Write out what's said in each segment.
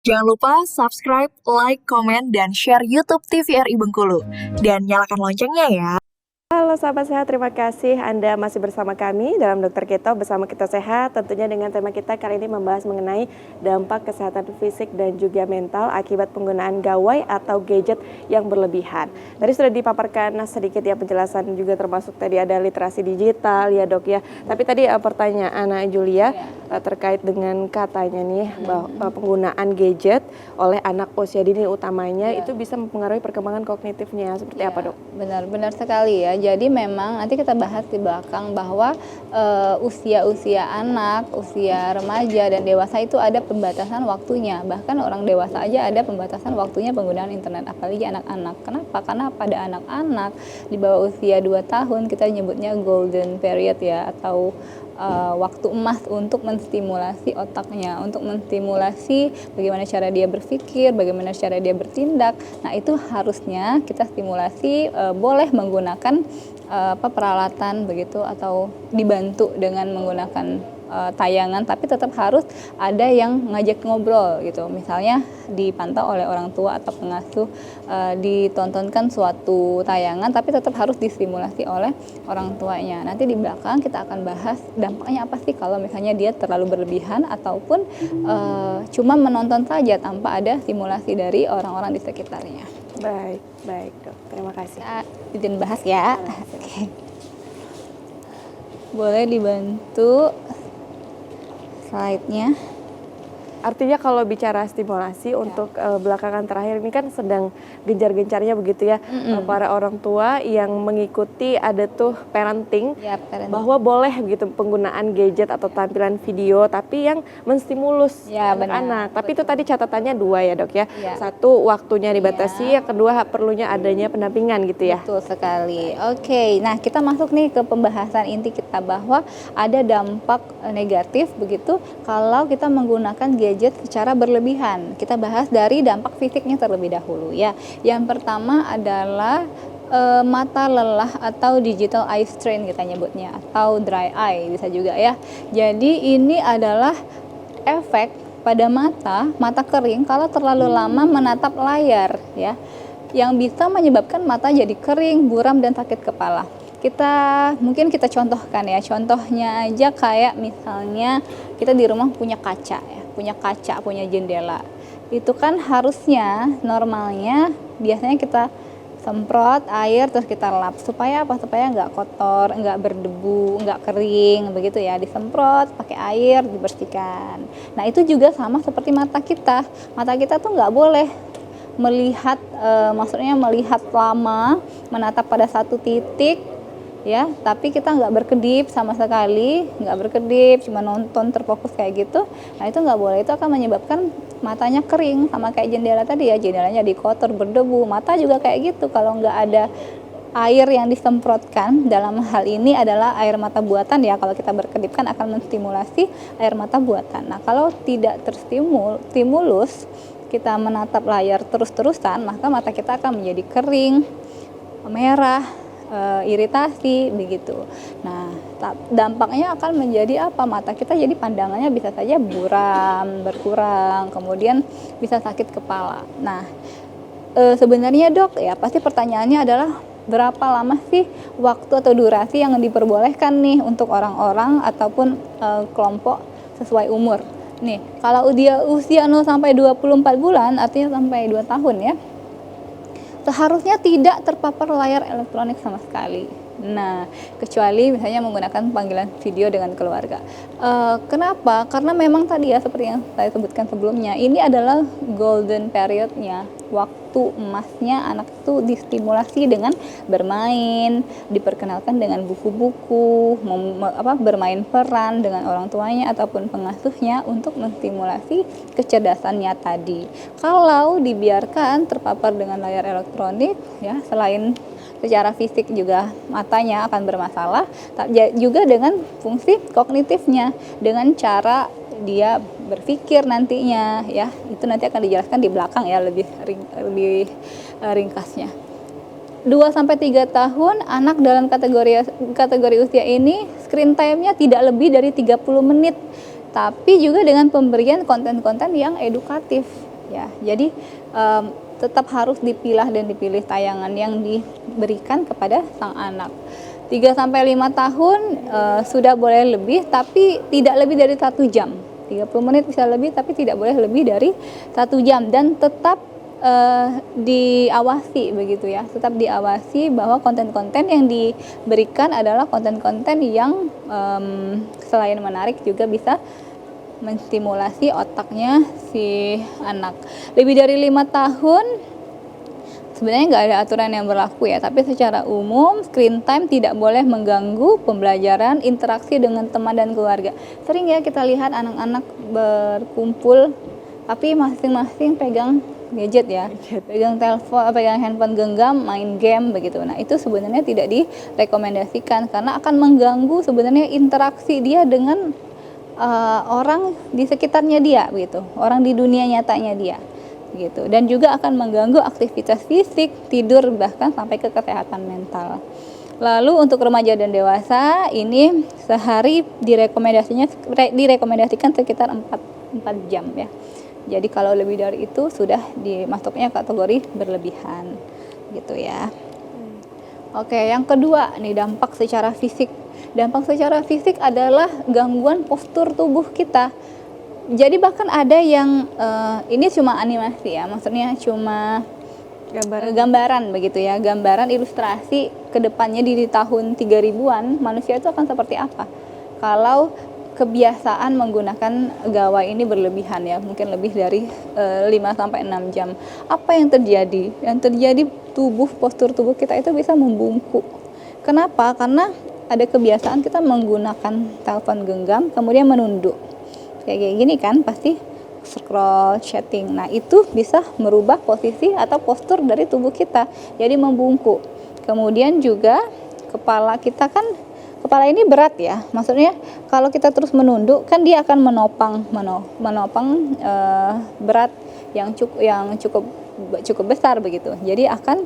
Jangan lupa subscribe, like, komen, dan share YouTube TVRI Bengkulu. Dan nyalakan loncengnya ya. Halo sahabat sehat, terima kasih Anda masih bersama kami dalam Dokter Keto bersama Kita Sehat. Tentunya dengan tema kita kali ini membahas mengenai dampak kesehatan fisik dan juga mental akibat penggunaan gawai atau gadget yang berlebihan. Tadi sudah dipaparkan sedikit ya penjelasan juga termasuk tadi ada literasi digital ya dok ya. Tapi tadi pertanyaan Julia terkait dengan katanya nih bahwa penggunaan gadget oleh anak usia dini utamanya itu bisa mempengaruhi perkembangan kognitifnya. Seperti apa dok? Benar sekali ya. Jadi memang nanti kita bahas di belakang bahwa usia-usia anak, usia remaja dan dewasa itu ada pembatasan waktunya. Bahkan orang dewasa aja ada pembatasan waktunya penggunaan internet, apalagi anak-anak. Kenapa? Karena pada anak-anak di bawah usia 2 tahun kita nyebutnya golden period ya, atau waktu emas untuk menstimulasi otaknya, untuk menstimulasi bagaimana cara dia berpikir, bagaimana cara dia bertindak. Nah itu harusnya kita stimulasi, boleh menggunakan peralatan begitu atau dibantu dengan menggunakan tayangan, tapi tetap harus ada yang ngajak ngobrol gitu. Misalnya dipantau oleh orang tua atau pengasuh, ditontonkan suatu tayangan, tapi tetap harus distimulasi oleh orang tuanya. Nanti di belakang kita akan bahas dampaknya apa sih kalau misalnya dia terlalu berlebihan ataupun cuma menonton saja tanpa ada stimulasi dari orang-orang di sekitarnya. Baik dok, terima kasih. Izin bahas ya. Oke. Boleh dibantu slide-nya. Artinya kalau bicara stimulasi untuk belakangan terakhir ini kan sedang gencar-gencarnya begitu ya, para orang tua yang mengikuti ada tuh parenting, bahwa boleh begitu penggunaan gadget atau tampilan video tapi yang menstimulus anak-anak. Tapi itu tadi catatannya 2 ya dok ya. Satu, waktunya dibatasi, yang kedua perlunya adanya pendampingan gitu ya. Betul sekali. Oke, nah kita masuk nih ke pembahasan inti kita bahwa ada dampak negatif begitu kalau kita menggunakan gadget secara berlebihan. Kita bahas dari dampak fisiknya terlebih dahulu ya. Yang pertama adalah mata lelah atau digital eye strain kita nyebutnya, atau dry eye bisa juga ya. Jadi ini adalah efek pada mata kering kalau terlalu lama menatap layar ya, yang bisa menyebabkan mata jadi kering, buram dan sakit kepala. Mungkin kita contohkan ya, contohnya aja kayak misalnya kita di rumah punya kaca, punya jendela. Itu kan harusnya normalnya biasanya kita semprot air terus kita lap supaya apa? Supaya nggak kotor, nggak berdebu, nggak kering begitu ya. Disemprot pakai air, dibersihkan. Nah itu juga sama seperti mata kita. Mata kita tuh nggak boleh melihat, maksudnya melihat lama, menatap pada satu titik ya, tapi kita nggak berkedip sama sekali, cuma nonton terfokus kayak gitu. Nah itu nggak boleh, itu akan menyebabkan matanya kering, sama kayak jendela tadi ya, jendelanya jadi kotor, berdebu. Mata juga kayak gitu kalau nggak ada air yang disemprotkan. Dalam hal ini adalah air mata buatan ya, kalau kita berkedip kan akan menstimulasi air mata buatan. Nah kalau tidak terstimulus, kita menatap layar terus-terusan, maka mata kita akan menjadi kering, merah, iritasi begitu. Nah dampaknya akan menjadi apa? Mata kita jadi pandangannya bisa saja buram, berkurang, kemudian bisa sakit kepala. Nah sebenarnya dok ya, pasti pertanyaannya adalah berapa lama sih waktu atau durasi yang diperbolehkan nih untuk orang-orang ataupun kelompok sesuai umur. Nih kalau dia usia 0 sampai 24 bulan, artinya sampai 2 tahun ya, seharusnya tidak terpapar layar elektronik sama sekali. Nah, kecuali misalnya menggunakan panggilan video dengan keluarga. Kenapa? Karena memang tadi ya seperti yang saya sebutkan sebelumnya, ini adalah golden periodnya, waktu emasnya anak itu distimulasi dengan bermain, diperkenalkan dengan buku-buku, bermain peran dengan orang tuanya ataupun pengasuhnya untuk menstimulasi kecerdasannya tadi. Kalau dibiarkan terpapar dengan layar elektronik ya, selain secara fisik juga matanya akan bermasalah, juga dengan fungsi kognitifnya, dengan cara dia berpikir nantinya ya, itu nanti akan dijelaskan di belakang ya, lebih ringkasnya. 2-3 tahun anak dalam kategori usia ini screen time-nya tidak lebih dari 30 menit, tapi juga dengan pemberian konten-konten yang edukatif ya. Jadi tetap harus dipilah dan dipilih tayangan yang diberikan kepada sang anak. 3 sampai 5 tahun sudah boleh lebih, tapi tidak lebih dari 1 jam. 30 menit bisa lebih, tapi tidak boleh lebih dari 1 jam, dan tetap diawasi begitu ya. Tetap diawasi bahwa konten-konten yang diberikan adalah konten-konten yang selain menarik juga bisa menstimulasi otaknya si anak. Lebih dari 5 tahun sebenarnya nggak ada aturan yang berlaku ya, tapi secara umum screen time tidak boleh mengganggu pembelajaran, interaksi dengan teman dan keluarga. Sering ya kita lihat anak-anak berkumpul tapi masing-masing pegang gadget ya, pegang telepon, pegang handphone genggam, main game begitu. Nah, itu sebenarnya tidak direkomendasikan karena akan mengganggu sebenarnya interaksi dia dengan orang di sekitarnya dia begitu, orang di dunia nyatanya dia gitu, dan juga akan mengganggu aktivitas fisik, tidur, bahkan sampai ke kesehatan mental. Lalu untuk remaja dan dewasa ini sehari direkomendasikan sekitar 4 jam ya. Jadi kalau lebih dari itu sudah dimasuknya kategori berlebihan gitu ya. Oke, yang kedua nih, dampak secara fisik. Dampak secara fisik adalah gangguan postur tubuh kita. Jadi bahkan ada yang ini cuma animasi ya, maksudnya cuma gambaran begitu ya, gambaran ilustrasi kedepannya di tahun 3000-an manusia itu akan seperti apa kalau kebiasaan menggunakan gawai ini berlebihan ya, mungkin lebih dari 5-6 jam. Apa yang terjadi? Yang terjadi postur tubuh kita itu bisa membungkuk. Kenapa? Karena ada kebiasaan kita menggunakan telepon genggam kemudian menunduk. Kayak gini kan, pasti scroll, chatting. Nah, itu bisa merubah posisi atau postur dari tubuh kita, jadi membungkuk. Kemudian juga kepala kita kan, kepala ini berat ya, maksudnya kalau kita terus menunduk kan dia akan menopang berat yang cukup besar begitu, jadi akan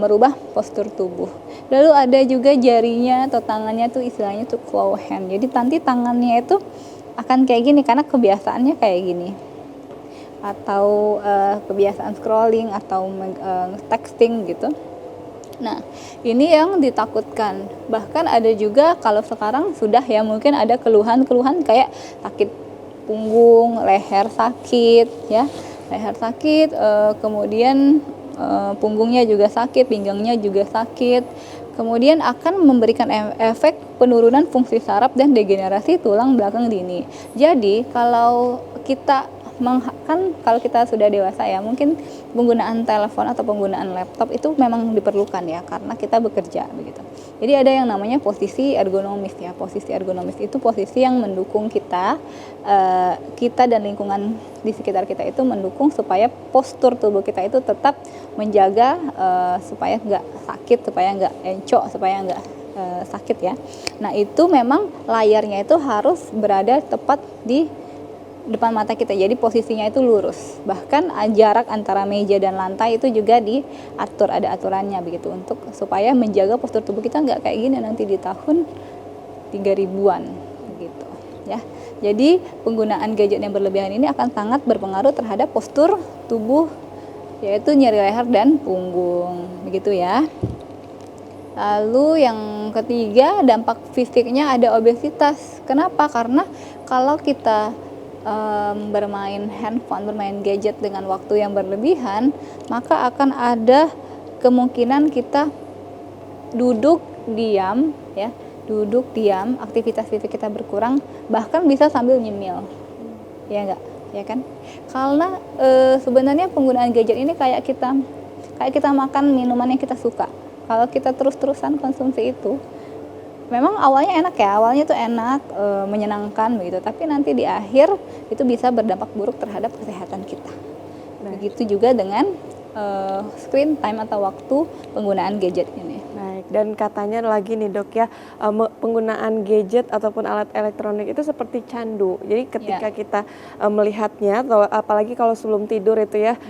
merubah postur tubuh. Lalu ada juga jarinya atau tangannya tuh istilahnya tuh claw hand, jadi nanti tangannya itu akan kayak gini karena kebiasaannya kayak gini, atau kebiasaan scrolling atau texting gitu. Nah, ini yang ditakutkan. Bahkan ada juga kalau sekarang sudah ya, mungkin ada keluhan-keluhan kayak sakit punggung, leher sakit ya, leher sakit, kemudian punggungnya juga sakit, pinggangnya juga sakit. Kemudian akan memberikan efek penurunan fungsi saraf dan degenerasi tulang belakang dini. Jadi kalau kita kalau kita sudah dewasa ya, mungkin penggunaan telepon atau penggunaan laptop itu memang diperlukan ya, karena kita bekerja begitu. Jadi ada yang namanya posisi ergonomis ya. Posisi ergonomis itu posisi yang mendukung kita dan lingkungan di sekitar kita itu mendukung supaya postur tubuh kita itu tetap menjaga supaya nggak sakit, supaya nggak encok, supaya nggak sakit ya. Nah, itu memang layarnya itu harus berada tepat di depan mata kita, jadi posisinya itu lurus. Bahkan jarak antara meja dan lantai itu juga diatur, ada aturannya begitu, untuk supaya menjaga postur tubuh kita nggak kayak gini nanti di tahun 3000-an begitu ya. Jadi penggunaan gadget yang berlebihan ini akan sangat berpengaruh terhadap postur tubuh, yaitu nyeri leher dan punggung begitu ya. Lalu yang ketiga, dampak fisiknya ada obesitas. Kenapa? Karena kalau kita bermain handphone, bermain gadget dengan waktu yang berlebihan, maka akan ada kemungkinan kita duduk diam ya, aktivitas fisik kita berkurang, bahkan bisa sambil nyemil. Ya enggak? Ya kan? Karena sebenarnya penggunaan gadget ini kayak kita makan minuman yang kita suka. Kalau kita terus-terusan konsumsi itu, memang awalnya enak ya, awalnya tuh enak, menyenangkan begitu, tapi nanti di akhir itu bisa berdampak buruk terhadap kesehatan kita. Begitu juga dengan screen time atau waktu penggunaan gadget ini. Baik, dan katanya lagi nih dok ya, penggunaan gadget ataupun alat elektronik itu seperti candu. Jadi ketika kita melihatnya, atau apalagi kalau sebelum tidur itu ya,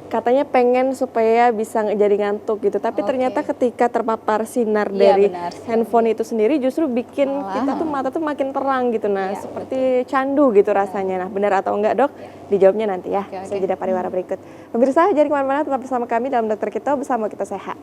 katanya pengen supaya bisa jadi ngantuk gitu, tapi Oke. ternyata ketika terpapar sinar Iya, dari benar sekali. handphone itu sendiri justru bikin Malah. kita tuh mata tuh makin terang gitu. Nah, Iya, seperti candu gitu rasanya. Nah, benar atau enggak, Dok? Dijawabnya nanti ya. Oke, Saya oke. jeda pariwara berikut. Pemirsa, jangan kemana-mana, tetap bersama kami dalam Dokter Kita Bersama Kita Sehat.